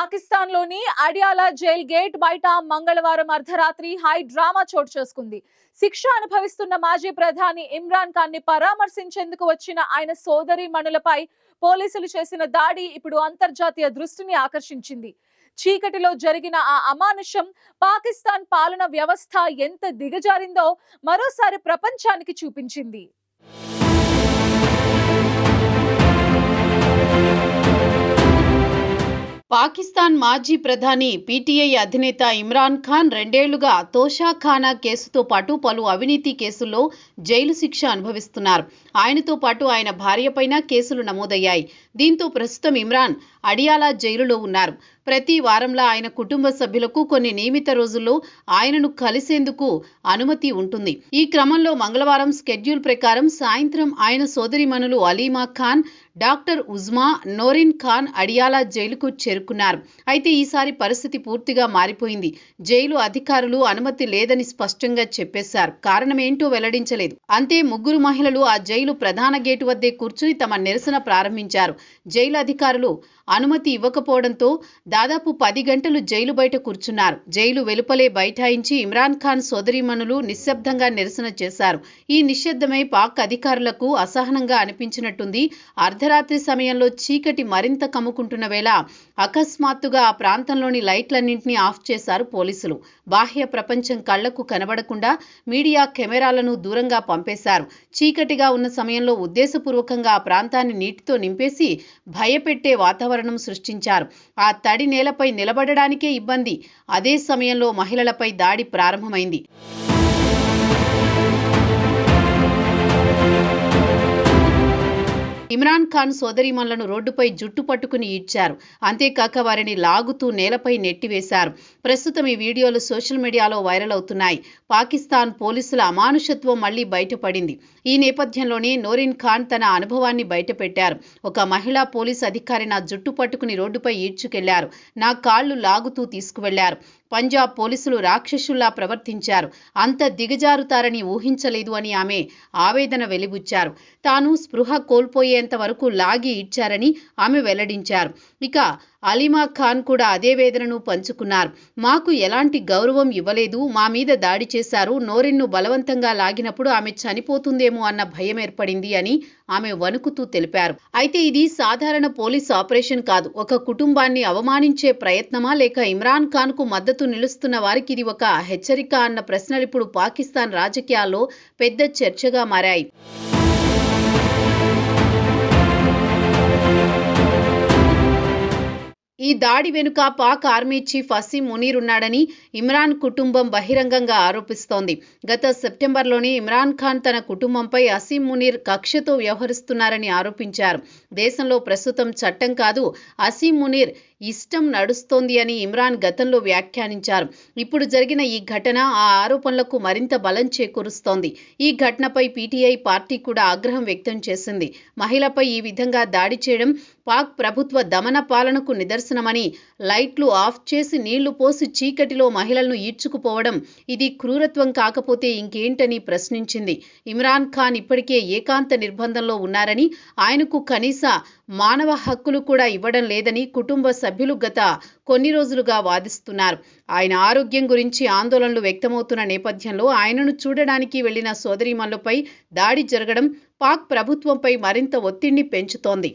పాకిస్తాన్లోని Adiala jail gate బయట మంగళవారం అర్ధరాత్రి హై డ్రామా చోటు చేసుకుంది. శిక్ష అనుభవిస్తున్న మాజీ ప్రధాని ఇమ్రాన్ ఖాన్ ని పరామర్శించేందుకు వచ్చిన ఆయన సోదరీమణులపై పోలీసులు చేసిన దాడి ఇప్పుడు అంతర్జాతీయ దృష్టిని ఆకర్షించింది. చీకటిలో జరిగిన ఆ అమానుషం పాకిస్తాన్ పాలన వ్యవస్థ ఎంత దిగజారిందో మరోసారి ప్రపంచానికి చూపించింది. పాకిస్తాన్ మాజీ ప్రధాని పీటీఐ అధినేత ఇమ్రాన్ ఖాన్ 2 ఏళ్లుగా తోషాఖానా కేసుతో పాటు పలు అవినీతి కేసుల్లో జైలు శిక్ష అనుభవిస్తున్నారు. ఆయనతో పాటు ఆయన భార్యపైన కేసులు నమోదయ్యాయి. దీంతో ప్రస్తుతం ఇమ్రాన్ అడియాలా జైలులో ఉన్నారు. ప్రతి వారంలా ఆయన కుటుంబ సభ్యులకు కొన్ని నియమిత రోజుల్లో ఆయనను కలిసేందుకు అనుమతి ఉంటుంది. ఈ క్రమంలో మంగళవారం స్కెడ్యూల్ ప్రకారం సాయంత్రం ఆయన సోదరీమణులు అలీమా ఖాన్, డాక్టర్ ఉజ్మా, నోరిన్ ఖాన్ అడియాలా జైలుకు చేరుకున్నారు. అయితే ఈసారి పరిస్థితి పూర్తిగా మారిపోయింది. జైలు అధికారులు అనుమతి లేదని స్పష్టంగా చెప్పేశారు. కారణమేంటో వెల్లడించలేదు. అంతే, ముగ్గురు మహిళలు ఆ జైలు ప్రధాన గేటు వద్దే కూర్చుని తమ నిరసన ప్రారంభించారు. జైలు అధికారులు అనుమతి ఇవ్వకపోవడంతో దాదాపు 10 గంటలు జైలు బయట కూర్చున్నారు. జైలు వెలుపలే బైఠాయించి ఇమ్రాన్ ఖాన్ సోదరీమణులు నిశ్శబ్దంగా నిరసన చేశారు. ఈ నిశ్శబ్దమై పాక్ అధికారులకు అసహనంగా అనిపించినట్టుంది. అర్ధరాత్రి సమయంలో చీకటి మరింత కమ్ముకుంటున్న వేళ అకస్మాత్తుగా ఆ ప్రాంతంలోని లైట్లన్నింటినీ ఆఫ్ చేశారు పోలీసులు. బాహ్య ప్రపంచం కళ్లకు కనబడకుండా మీడియా కెమెరాలను దూరంగా పంపేశారు. చీకటిగా ఉన్న సమయంలో ఉద్దేశపూర్వకంగా ఆ ప్రాంతాన్ని నీటితో నింపేసి భయపెట్టే వాతావరణం సృష్టించారు. ఆ తడి నేలపై నిలబడడానికే ఇబ్బంది. అదే సమయంలో మహిళలపై దాడి ప్రారంభమైంది. ఇమ్రాన్ ఖాన్ సోదరీమణులను రోడ్డుపై జుట్టు పట్టుకుని ఈడ్చారు. అంతేకాక వారిని లాగుతూ నేలపై నెట్టివేశారు. ప్రస్తుతం ఈ వీడియోలు సోషల్ మీడియాలో వైరల్ అవుతున్నాయి. పాకిస్తాన్ పోలీసుల అమానుషత్వం మళ్లీ బయటపడింది. ఈ నేపథ్యంలోనే నోరిన్ ఖాన్ తన అనుభవాన్ని బయటపెట్టారు. ఒక మహిళా పోలీస్ అధికారి నా జుట్టు పట్టుకుని రోడ్డుపై ఈడ్చుకెళ్లారు. నా కాళ్లు లాగుతూ తీసుకువెళ్లారు. పంజాబ్ పోలీసులు రాక్షసుల్లా ప్రవర్తించారు. అంత దిగజారుతారని ఊహించలేదు అని ఆమె ఆవేదన వెలిబుచ్చారు. తాను స్పృహ కోల్పోయేంత వరకు లాగి ఇచ్చారని ఆమె వెల్లడించారు. ఇక అలీమా ఖాన్ కూడా అదే వేదనను పంచుకున్నారు. మాకు ఎలాంటి గౌరవం ఇవ్వలేదు, మా మీద దాడి చేశారు. నోరిన్ను బలవంతంగా లాగినప్పుడు ఆమె చనిపోతుందేమో అన్న భయం ఏర్పడింది అని ఆమె వణుకుతూ తెలిపారు. అయితే ఇది సాధారణ పోలీస్ ఆపరేషన్ కాదు. ఒక కుటుంబాన్ని అవమానించే ప్రయత్నమా, లేక ఇమ్రాన్ ఖాన్ కు మద్దతు నిలుస్తున్న వారికి ఇది ఒక హెచ్చరిక అన్న ప్రశ్నలు ఇప్పుడు పాకిస్తాన్ రాజకీయాల్లో పెద్ద చర్చగా మారాయి. ఈ దాడి వెనుక పాక్ ఆర్మీ చీఫ్ అసీం మునీర్ ఉన్నాడని ఇమ్రాన్ కుటుంబం బహిరంగంగా ఆరోపిస్తోంది. గత సెప్టెంబర్లోనే ఇమ్రాన్ ఖాన్ తన కుటుంబంపై అసీం మునీర్ కక్షతో వ్యవహరిస్తున్నారని ఆరోపించారు. దేశంలో ప్రస్తుతం చట్టం కాదు, అసీం మునీర్ ఇష్టం నడుస్తోంది అని ఇమ్రాన్ గతంలో వ్యాఖ్యానించారు. ఇప్పుడు జరిగిన ఈ ఘటన ఆ ఆరోపణలకు మరింత బలం చేకూరుస్తోంది. ఈ ఘటనపై పీటీఐ పార్టీ కూడా ఆగ్రహం వ్యక్తం చేసింది. మహిళపై ఈ విధంగా దాడి చేయడం పాక్ ప్రభుత్వ దమన పాలనకు నిదర్శనమని, లైట్లు ఆఫ్ చేసి నీళ్లు పోసి చీకటిలో మహిళలను ఈడ్చుకుపోవడం ఇది క్రూరత్వం కాకపోతే ఇంకేంటని ప్రశ్నించింది. ఇమ్రాన్ ఖాన్ ఇప్పటికే ఏకాంత నిర్బంధంలో ఉన్నారని, ఆయనకు కనీస మానవ హక్కులు కూడా ఇవ్వడం లేదని కుటుంబ సభ్యులు గత కొన్ని రోజులుగా వాదిస్తున్నారు. ఆయన ఆరోగ్యం గురించి ఆందోళనలు వ్యక్తమవుతున్న నేపథ్యంలో ఆయనను చూడడానికి వెళ్లిన సోదరీమణులపై దాడి జరగడం పాక్ ప్రభుత్వంపై మరింత ఒత్తిడిని పెంచుతోంది.